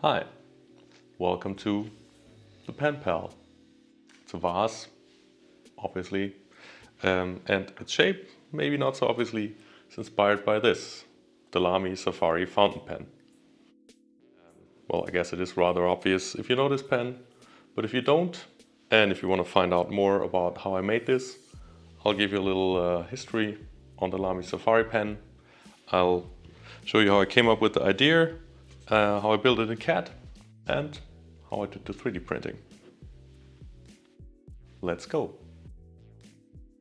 Hi, welcome to the Pen Pal. It's a vase, obviously, and its shape, maybe not so obviously, is inspired by this, the Lamy Safari fountain pen. Well, I guess it is rather obvious if you know this pen, but if you don't, and if you want to find out more about how I made this, I'll give you a little history on the Lamy Safari pen. I'll show you how I came up with the idea, how I built it in CAD, and how I did the 3D printing. Let's go!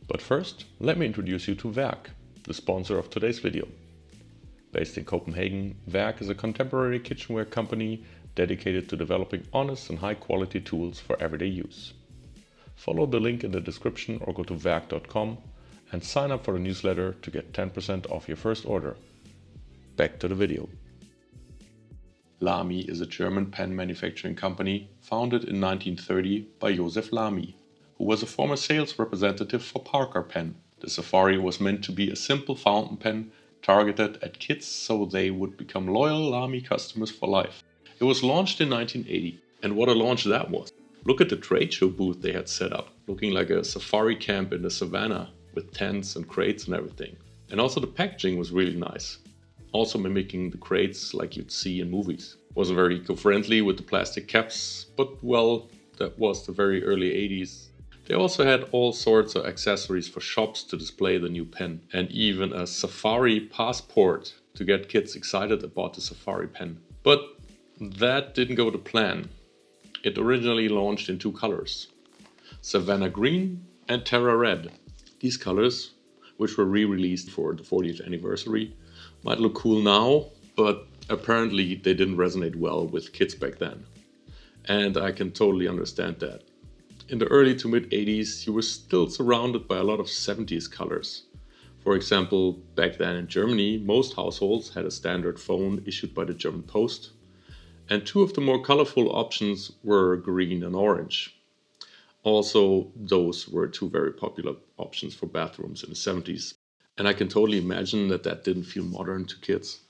But first, let me introduce you to veark, the sponsor of today's video. Based in Copenhagen, veark is a contemporary kitchenware company dedicated to developing honest and high-quality tools for everyday use. Follow the link in the description or go to veark.com and sign up for the newsletter to get 10% off your first order. Back to the video. Lamy is a German pen manufacturing company founded in 1930 by Joseph Lamy, who was a former sales representative for Parker Pen. The Safari was meant to be a simple fountain pen targeted at kids so they would become loyal Lamy customers for life. It was launched in 1980, and what a launch that was! Look at the trade show booth they had set up, looking like a safari camp in the savannah with tents and crates and everything. And also the packaging was really nice, also mimicking the crates like you'd see in movies. It wasn't very eco-friendly with the plastic caps, but well, that was the very early 80s. They also had all sorts of accessories for shops to display the new pen, and even a safari passport to get kids excited about the safari pen. But that didn't go to plan. It originally launched in two colors, Savannah Green and Terra Red. These colors, which were re-released for the 40th anniversary, might look cool now, but apparently they didn't resonate well with kids back then. And I can totally understand that. In the early to mid 80s, you were still surrounded by a lot of 70s colors. For example, back then in Germany, most households had a standard phone issued by the German Post, and two of the more colorful options were green and orange. Also, those were two very popular options for bathrooms in the 70s. And I can totally imagine that that didn't feel modern to kids.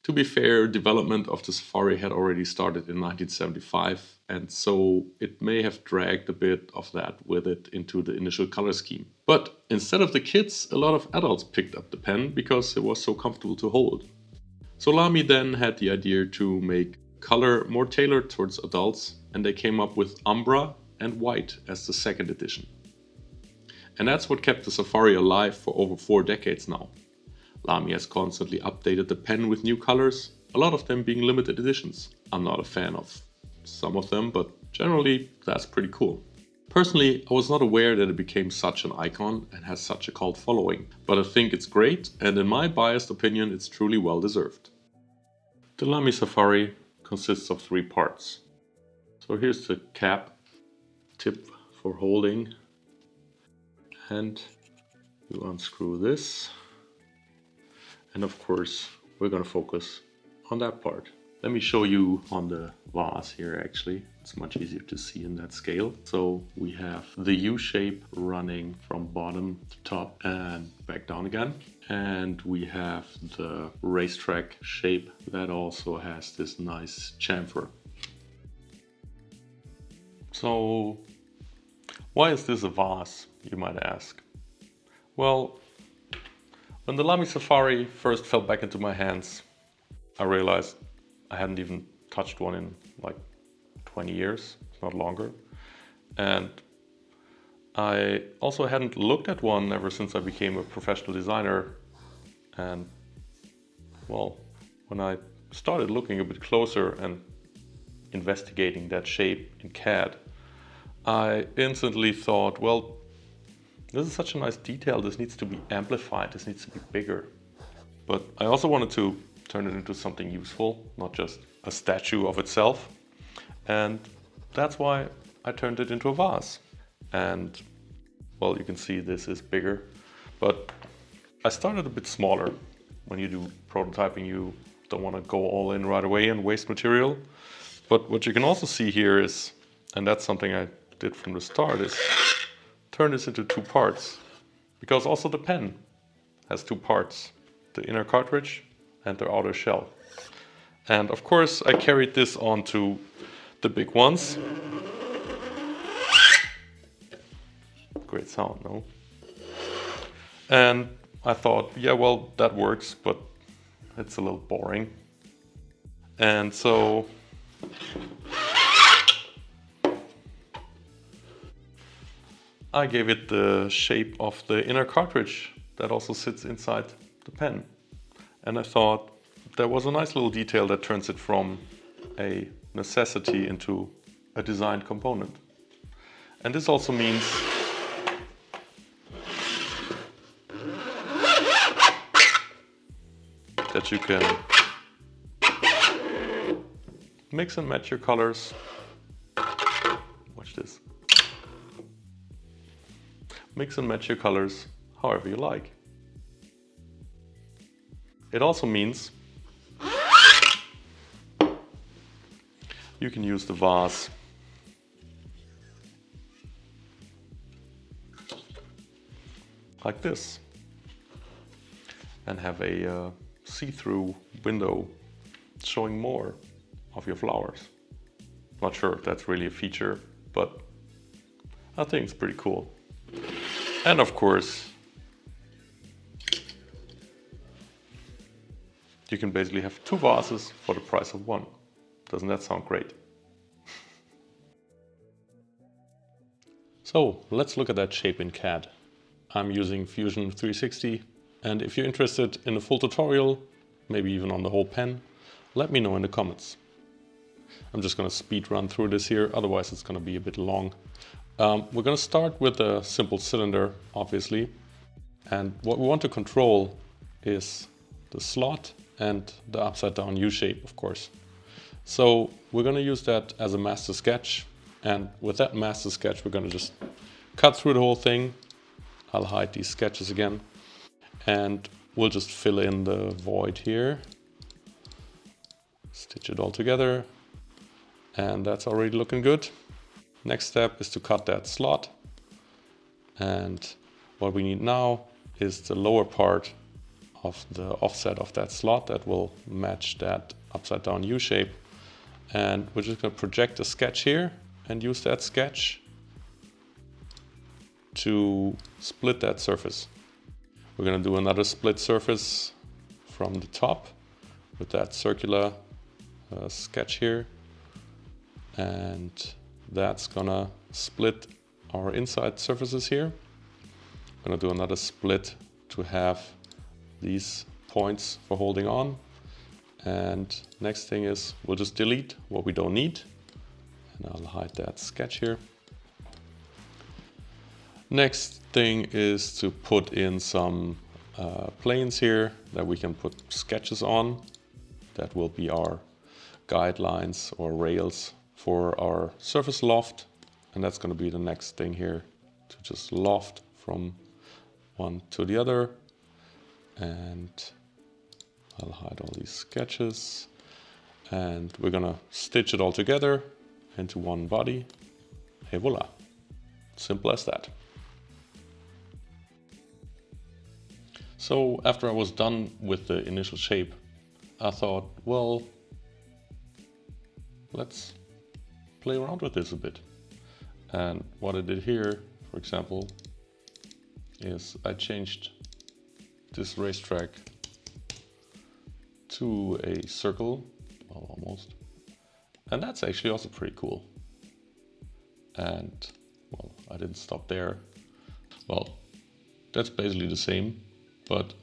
To be fair, development of the Safari had already started in 1975, and so it may have dragged a bit of that with it into the initial color scheme. But instead of the kids, a lot of adults picked up the pen because it was so comfortable to hold. So Lamy then had the idea to make color more tailored towards adults, and they came up with Umbra and White as the second edition. And that's what kept the Safari alive for over 4 decades now. Lamy has constantly updated the pen with new colors, a lot of them being limited editions. I'm not a fan of some of them, but generally that's pretty cool. Personally, I was not aware that it became such an icon and has such a cult following, but I think it's great, and in my biased opinion it's truly well deserved. The Lamy Safari consists of 3 parts. So here's the cap, tip for holding, and you unscrew this. And of course, we're going to focus on that part. Let me show you on the vase here actually. It's much easier to see in that scale. So we have the U shape running from bottom to top and back down again. And we have the racetrack shape that also has this nice chamfer. So why is this a vase, you might ask? Well, when the Lamy Safari first fell back into my hands, I realized I hadn't even touched one in like 20 years, if not longer. And I also hadn't looked at one ever since I became a professional designer. And well, when I started looking a bit closer and investigating that shape in CAD, I instantly thought, well, this is such a nice detail, this needs to be amplified, this needs to be bigger. But I also wanted to turn it into something useful, not just a statue of itself. And that's why I turned it into a vase. And well, you can see this is bigger, but I started a bit smaller. When you do prototyping, you don't want to go all in right away and waste material. But what you can also see here is, and that's something I did from the start, is turn this into 2 parts, because also the pen has 2 parts, the inner cartridge and the outer shell. And of course I carried this onto the big ones. Great sound, no? And I thought, yeah, well, that works, but it's a little boring. And so I gave it the shape of the inner cartridge that also sits inside the pen. And I thought there was a nice little detail that turns it from a necessity into a designed component. And this also means that you can mix and match your colors. Watch this. Mix and match your colors however you like. It also means you can use the vase like this and have a see-through window showing more of your flowers. Not sure if that's really a feature, but I think it's pretty cool. And of course, you can basically have 2 vases for the price of 1. Doesn't that sound great? So let's look at that shape in CAD. I'm using Fusion 360, and if you're interested in a full tutorial, maybe even on the whole pen, let me know in the comments. I'm just going to speed run through this here, otherwise it's going to be a bit long. We're going to start with a simple cylinder, obviously. And what we want to control is the slot and the upside down U shape, of course. So we're going to use that as a master sketch. And with that master sketch, we're going to just cut through the whole thing. I'll hide these sketches again. And we'll just fill in the void here. Stitch it all together. And that's already looking good. Next step is to cut that slot. And what we need now is the lower part of the offset of that slot that will match that upside down U shape. And we're just going to project a sketch here and use that sketch to split that surface. We're going to do another split surface from the top with that circular sketch here. And that's gonna split our inside surfaces here. I'm gonna do another split to have these points for holding on. And next thing is we'll just delete what we don't need. And I'll hide that sketch here. Next thing is to put in some planes here that we can put sketches on. That will be our guidelines or rails for our surface loft, and that's going to be the next thing here, to just loft from one to the other. And I'll hide all these sketches, and we're going to stitch it all together into one body. Hey, voila, simple as that. So after I was done with the initial shape, I thought, well, let's play around with this a bit. And what I did here, for example, is I changed this racetrack to a circle, well, almost. And that's actually also pretty cool. And well, I didn't stop there. Well, that's basically the same, but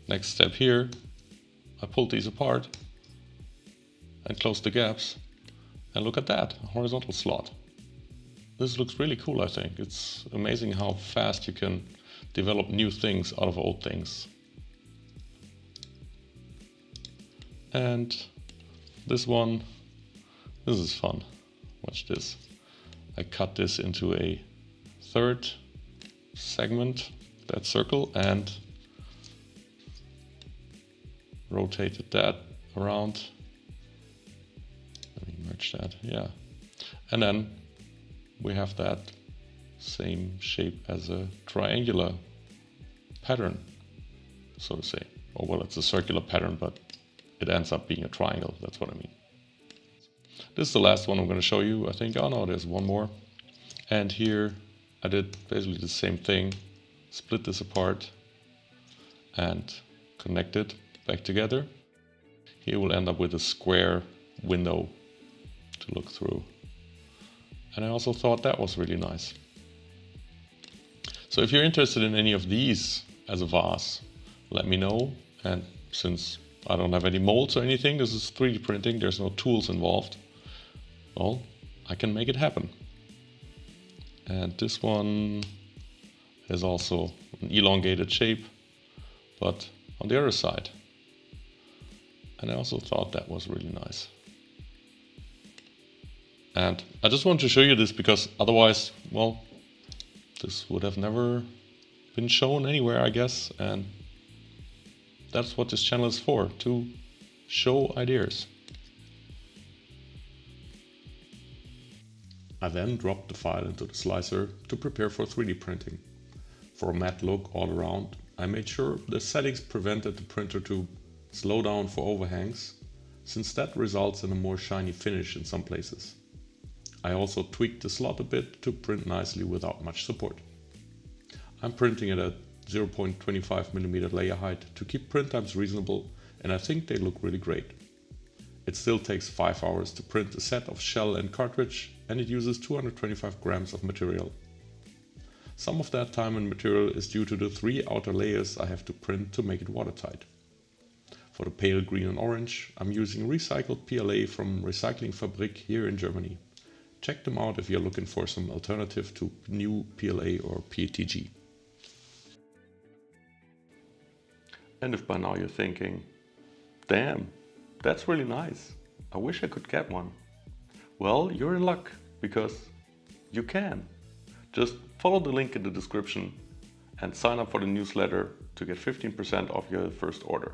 next step here, I pulled these apart and closed the gaps. And look at that, a horizontal slot. This looks really cool, I think. It's amazing how fast you can develop new things out of old things. And this one, this is fun. Watch this. I cut this into a third segment, that circle, and rotated that around. Let me merge that, yeah. And then we have that same shape as a triangular pattern, so to say. Or well, it's a circular pattern, but it ends up being a triangle. That's what I mean. This is the last one I'm going to show you, I think. Oh no, there's one more. And here I did basically the same thing. Split this apart and connect it back together. Here we'll end up with a square window to look through. And I also thought that was really nice. So if you're interested in any of these as a vase, let me know. And since I don't have any molds or anything, this is 3D printing, there's no tools involved, well, I can make it happen. And this one is also an elongated shape, but on the other side. And I also thought that was really nice. And I just want to show you this because otherwise, well, this would have never been shown anywhere, I guess. And that's what this channel is for, to show ideas. I then dropped the file into the slicer to prepare for 3D printing. For a matte look all around, I made sure the settings prevented the printer to slow down for overhangs, since that results in a more shiny finish in some places. I also tweaked the slot a bit to print nicely without much support. I'm printing at a 0.25mm layer height to keep print times reasonable, and I think they look really great. It still takes 5 hours to print a set of shell and cartridge, and it uses 225 grams of material. Some of that time and material is due to the 3 outer layers I have to print to make it watertight. For the pale green and orange, I'm using recycled PLA from Recycling Fabrik here in Germany. Check them out if you're looking for some alternative to new PLA or PETG. And if by now you're thinking, damn, that's really nice, I wish I could get one. Well, you're in luck, because you can. Just follow the link in the description and sign up for the newsletter to get 15% off your first order.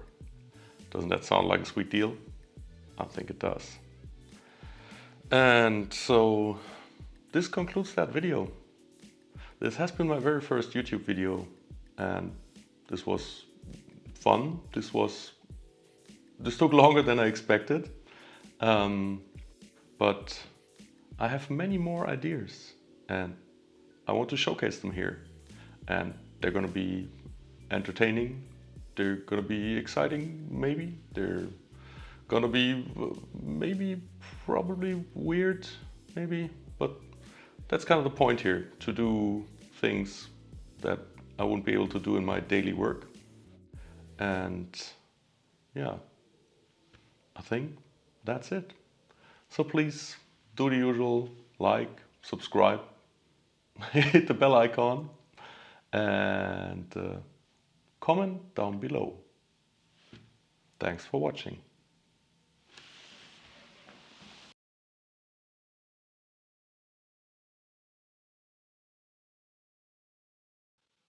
Doesn't that sound like a sweet deal? I think it does. And so this concludes that video. This has been my very first YouTube video, and this was fun. This took longer than I expected, but I have many more ideas and I want to showcase them here, and they're gonna be entertaining, they're gonna be exciting, maybe they're gonna be probably weird, maybe, but that's kind of the point here, to do things that I wouldn't be able to do in my daily work. And yeah, I think that's it. So please do the usual, like, subscribe, hit the bell icon, and comment down below. Thanks for watching.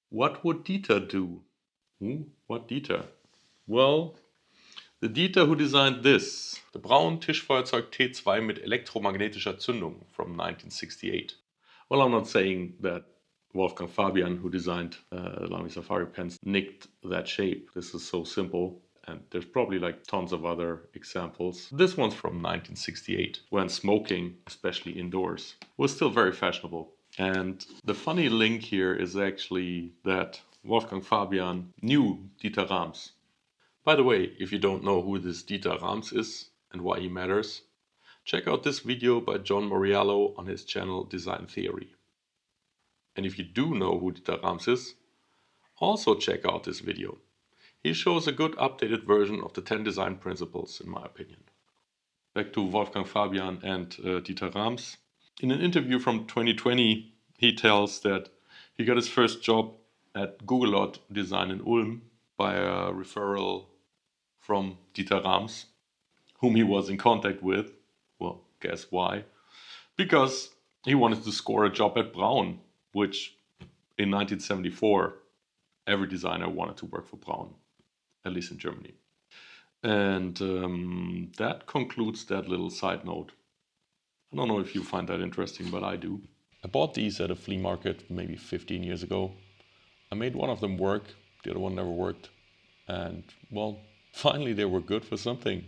What would Dieter do? What Dieter? Well, the Dieter who designed this, the Braun Tischfeuerzeug T2 mit elektromagnetischer Zündung from 1968. Well, I'm not saying that Wolfgang Fabian, who designed Lamy Safari pens, nicked that shape. This is so simple, and there's probably like tons of other examples. This one's from 1968, when smoking, especially indoors, was still very fashionable. And the funny link here is actually that Wolfgang Fabian knew Dieter Rams. By the way, if you don't know who this Dieter Rams is and why he matters, check out this video by John Moriallo on his channel Design Theory. And if you do know who Dieter Rams is, also check out this video. He shows a good updated version of the 10 design principles, in my opinion. Back to Wolfgang Fabian and Dieter Rams. In an interview from 2020, he tells that he got his first job at Googlot Design in Ulm by a referral from Dieter Rams, whom he was in contact with. Well, guess why? Because he wanted to score a job at Braun, which in 1974, every designer wanted to work for Braun, at least in Germany. And that concludes that little side note. I don't know if you find that interesting, but I do. I bought these at a flea market maybe 15 years ago. I made one of them work, the other one never worked. And well, Finally, they were good for something.